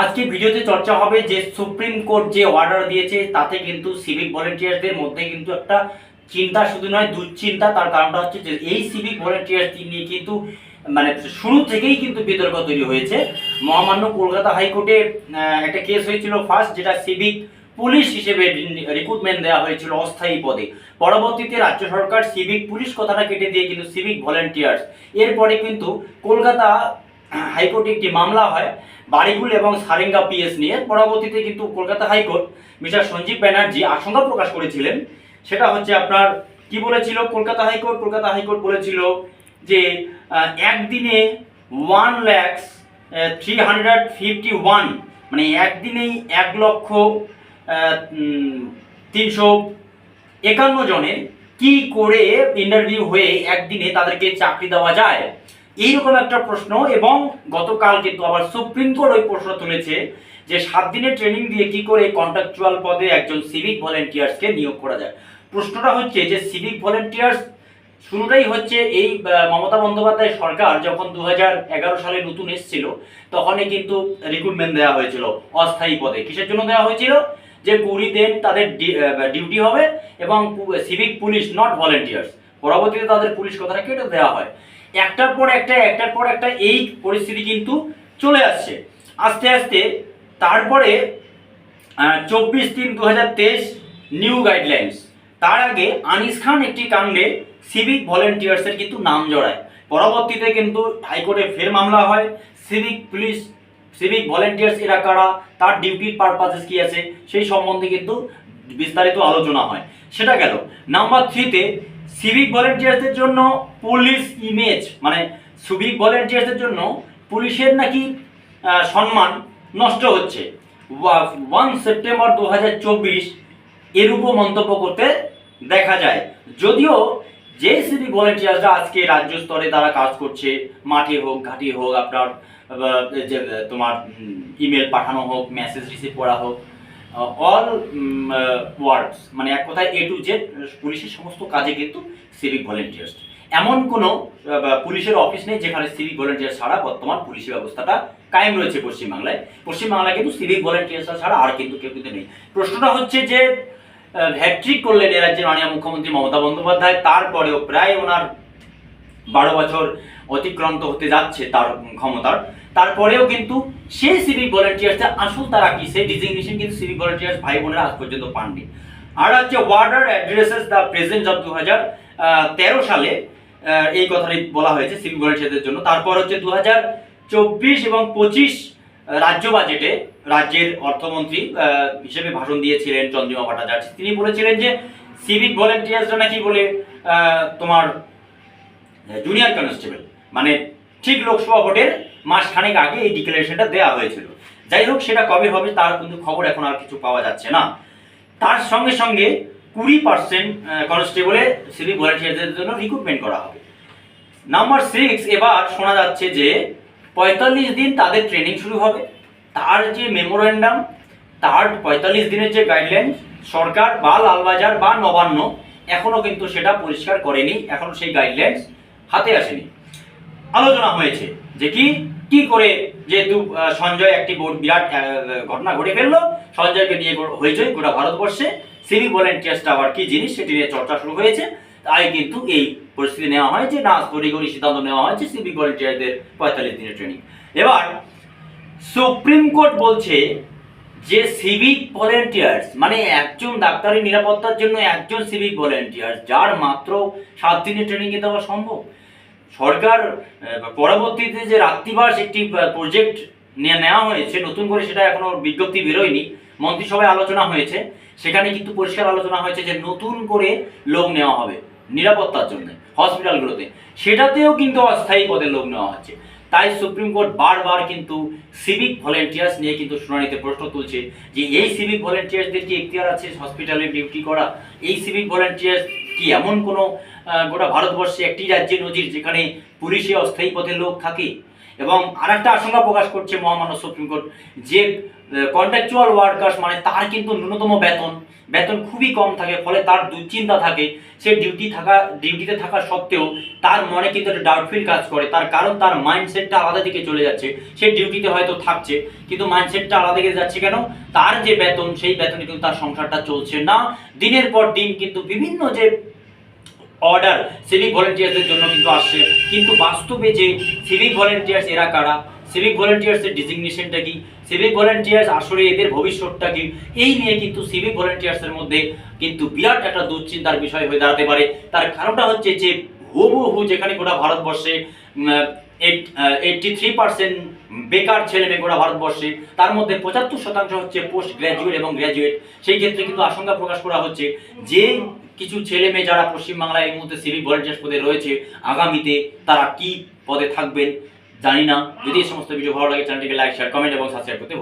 আজকে ভিডিওতে চর্চা হবে যে সুপ্রিম কোর্ট যে অর্ডার দিয়েছে তাতে কিন্তু সিভিক ভলেন্টিয়ারদের মধ্যে কিন্তু একটা চিন্তা শুধু নয় দুশ্চিন্তা। তার কারণটা হচ্ছে যে এই সিভিক ভলেন্টিয়ার নিয়ে কিন্তু মানে শুরু থেকেই কিন্তু বিতর্ক তৈরি হয়েছে। মহামান্য কলকাতা হাইকোর্টে একটা কেস হয়েছিল ফার্স্ট, যেটা সিভিক পুলিশ হিসেবে রিক্রুটমেন্ট দেওয়া হয়েছিল অস্থায়ী পদে। পরবর্তীতে রাজ্য সরকার সিভিক পুলিশ কথাটা কেটে দিয়ে কিন্তু সিভিক ভলেন্টিয়ার্স। এরপরে কিন্তু কলকাতা হাইকোর্টে একটি মামলা হয় বাড়িগুল এবং সারেঙ্গা পিএস নিয়ে। পরবর্তীতে কিন্তু কলকাতা হাইকোর্ট মিস্টার সঞ্জীব ব্যানার্জি আশঙ্কা প্রকাশ করেছিলেন। সেটা হচ্ছে আপনার কি বলেছিল কলকাতা হাইকোর্ট বলেছিল যে একদিনে 1,351 মানে একদিনেই 1,351 জনের কি করে ইন্টারভিউ হয়ে একদিনে তাদেরকে চাকরি দেওয়া যায়, এইরকম একটা প্রশ্ন। এবং গতকাল কিন্তু আবার সুপ্রিম কোর্ট ওই প্রশ্ন তুলেছে যে 7 দিনের ট্রেনিং দিয়ে কি করে কন্ট্রাকচুয়াল পদে একজন সিভিক ভলেন্টিয়ার্সকে নিয়োগ করা যায়। প্রশ্নটা হচ্ছে যে সিভিক ভলেন্টিয়ার্স শুরুটাই হচ্ছে এই মমতা বন্দ্যোপাধ্যায় সরকার যখন 2011 সালে নতুন এসেছিল তখনই কিন্তু রিক্রুটমেন্ট দেওয়া হয়েছিল অস্থায়ী পদে। কিসের জন্য দেওয়া হয়েছিল? যে 20 দিন তাদের ডিউটি হবে এবং সিভিক পুলিশ নট ভলেন্টিয়ার্স। পরবর্তীতে তাদের পুলিশ কথাটা কেটে দেওয়া হয়। একটার পর একটা এই পরিস্থিতি কিন্তু চলে আসছে আস্তে আস্তে। তারপরে 24/3/2023 নিউ গাইডলাইন্স। তার আগে আনিস খান একটি কাণ্ডে সিভিক ভলেন্টিয়ার্সের কিন্তু নাম জড়ায়। পরবর্তীতে কিন্তু হাইকোর্টে ফের মামলা হয়। সিভিক ভলেন্টিয়ার্স এরা কারা, তার ডিউটির পারপাসেস কি আছে সেই সম্বন্ধে কিন্তু বিস্তারিত আলোচনা হয়। সেটা গেল। নাম্বার 3-তে সিভিক ভলেন্টিয়ার্সদের জন্য পুলিশ ইমেজ, মানে সিভিক ভলেন্টিয়ার্সদের জন্য পুলিশের নাকি সম্মান নষ্ট হচ্ছে। 1 সেপ্টেম্বর 2024 এরূপও মন্তব্য করতে দেখা যায়। যদিও যে সিভিক ভলেন্টিয়ার্সরা আজকে রাজ্য স্তরে তারা কাজ করছে, মাঠে হোক ঘাটে হোক, আপনার যে তোমার ইমেল পাঠানো হোক, মেসেজ রিসিভ করা হোক, অল ওয়ার্কস, মানে এক কথায় A to Z পুলিশের সমস্ত কাজে কিন্তু সিভিক ভলেন্টিয়ার্স। এমন কোনো পুলিশের অফিস নেই যেখানে সিভিক ভলেন্টিয়ার ছাড়া বর্তমান পুলিশি ব্যবস্থাটা কায়েম রয়েছে পশ্চিমবাংলায় কিন্তু সিভিক ভলেন্টিয়ার্স ছাড়া আর কিন্তু কেউ কিন্তু নেই। প্রশ্নটা হচ্ছে যে হ্যাট্রিক করলেন এ রাজ্যের মাননীয় মুখ্যমন্ত্রী মমতা বন্দ্যোপাধ্যায়, তারপরেও প্রায় ওনার 12 বছর অতিক্রান্ত হতে যাচ্ছে তার ক্ষমতার, তারপরেও কিন্তু সেই সিভিক ভলেন্টিয়ার্সের আসল তারা কি সেই ডিজিগনেশন কিন্তু সিভিক ভলেন্টিয়ার্স ভাই বোনেরা আজ পর্যন্ত পাননি। আর হচ্ছে ওয়ার্ডার অ্যাড্রেসেস দ্য প্রেজেন্স অফ 2013 সালে এই কথাটি বলা হয়েছে সিভিক ভলেন্টিয়ারদের জন্য। তারপর হচ্ছে 2024 এবং 25 রাজ্য বাজেটে রাজ্যের অর্থমন্ত্রী হিসেবে ভাষণ দিয়েছিলেন চন্দ্রিমা ভট্টাচার্য। তিনি বলেছিলেন যে সিভিক ভলেন্টিয়ার্সরা নাকি বলে তোমার জুনিয়র কনস্টেবল, মানে ঠিক লোকসভা ভোটের মাসখানেক আগে এই ডিক্লারেশনটা দেওয়া হয়েছিল। যাই হোক, সেটা কবে হবে তার কিন্তু খবর এখন আর কিছু পাওয়া যাচ্ছে না। তার সঙ্গে সঙ্গে 20% কনস্টেবলে সিভিক ভলেন্টিয়ারদের জন্য রিক্রুটমেন্ট করা হবে। নাম্বার 6, এবার শোনা যাচ্ছে যে 45 দিন তাদের ট্রেনিং শুরু হবে। তার যে মেমোরেন্ডাম, তার 45 দিনের যে গাইডলাইন সরকার বা লালবাজার বা নবান্ন এখনো কিন্তু সেটা পরিষ্কার করেনি, এখনো সেই গাইডলাইন্স হাতে আসেনি। আলোচনা হয়েছে যে কি করে, যেহেতু সঞ্জয় একটি বিরাট ঘটনা ঘটে ফেললো, সঞ্জয়কে নিয়ে হয়েছে গোটা ভারতবর্ষে, সিভিক ভলেন্টিয়ার্সটা আবার কি জিনিস সেটি নিয়ে চর্চা শুরু হয়েছে। তাই কিন্তু এই পরিস্থিতি নেওয়া হয় যে না, তড়িঘড়ি সিদ্ধান্ত নেওয়া হয়েছে সিভিক ভলেন্টিয়ারদের 45 দিনের ট্রেনিং। এবার সুপ্রিম কোর্ট বলছে যে সিভিক ভলেন্টিয়ার্স মানে একজন ডাক্তারি নিরাপত্তার জন্য একজন সিভিক ভলেন্টিয়ার্স যার মাত্র 7 দিনের ট্রেনিং এ দেওয়া সম্ভব। সরকার পরবর্তীতে যে রাত্রিবাস একটি প্রজেক্ট নিয়ে নেওয়া হয়েছে নতুন করে, সেটা এখনো বিজ্ঞপ্তি বেরোয়নি, মন্ত্রিসভায় আলোচনা হয়েছে, সেখানে কিন্তু পরিষ্কার আলোচনা হয়েছে যে নতুন করে লোক নেওয়া হবে নিরাপত্তার জন্য হসপিটালগুলোতে, সেটাতেও কিন্তু অস্থায়ী পদে লোক নেওয়া হচ্ছে। তাই সুপ্রিম কোর্ট বারবার কিন্তু সিভিক ভলেন্টিয়ার্স নিয়ে কিন্তু শুনানিতে প্রশ্ন তুলছে যে এই সিভিক ভলেন্টিয়ার্সদের কি এখতিয়ার আছে হসপিটালে ডিউটি করা? এই সিভিক ভলেন্টিয়ার্স কি এমন কোনো গোটা ভারতবর্ষে একটি রাজ্যে নজির যেখানে পুলিশে অস্থায়ী পদে লোক থাকে? এবং আরেকটা আশঙ্কা প্রকাশ করছে মহামান্য সুপ্রিম কোর্ট যে কন্ট্রাকচুয়াল ওয়ার্কার্স মানে তার কিন্তু ন্যূনতম বেতন খুবই কম থাকে, ফলে তার দুশ্চিন্তা থাকে। সে ডিউটিতে থাকা সত্ত্বেও তার মনে কিন্তু একটা ডাউটফিল কাজ করে, তার কারণ তার মাইন্ডসেটটা আলাদা দিকে চলে যাচ্ছে। সে ডিউটিতে হয়তো থাকছে কিন্তু মাইন্ডসেটটা আলাদা দিকে যাচ্ছে। কেন? তার যে বেতন, সেই বেতনে কিন্তু তার সংসারটা চলছে না। দিনের পর দিন কিন্তু বিভিন্ন যে অর্ডার সিভিক ভলেন্টিয়ার্সের জন্য কিন্তু আসছে, কিন্তু বাস্তবে যে সিভিক ভলেন্টিয়ার্স এরা কারা, সিভিক ভলেন্টিয়ার্সের ডিজিগনেশনটা কি, সিভিক ভলেন্টিয়ার্স আসলে এদের ভবিষ্যৎটা কি, এই নিয়ে কিন্তু সিভিক ভলেন্টিয়ার্সের মধ্যে কিন্তু বিরাট একটা দুশ্চিন্তার বিষয় হয়ে দাঁড়াতে পারে। তার কারণটা হচ্ছে যে হুবহু যেখানে গোটা ভারতবর্ষে 83% বেকার ছেলে মেয়ে গোটা ভারতবর্ষে, তার মধ্যে 75% হচ্ছে পোস্ট গ্র্যাজুয়েট এবং গ্র্যাজুয়েট। সেই ক্ষেত্রে কিন্তু আশঙ্কা প্রকাশ করা হচ্ছে যে কিছু ছেলে মেয়ে যারা পশ্চিমবাংলায় এই মুহূর্তে সিভিক ভলেন্টিয়ার্স পদে রয়েছে, আগামীতে তারা কি পদে থাকবেন জানি না। যদি এই সমস্ত ভিডিও ভালো লাগে চ্যানেলটিকে লাইক, শেয়ার, কমেন্ট এবং সাবস্ক্রাইব করতে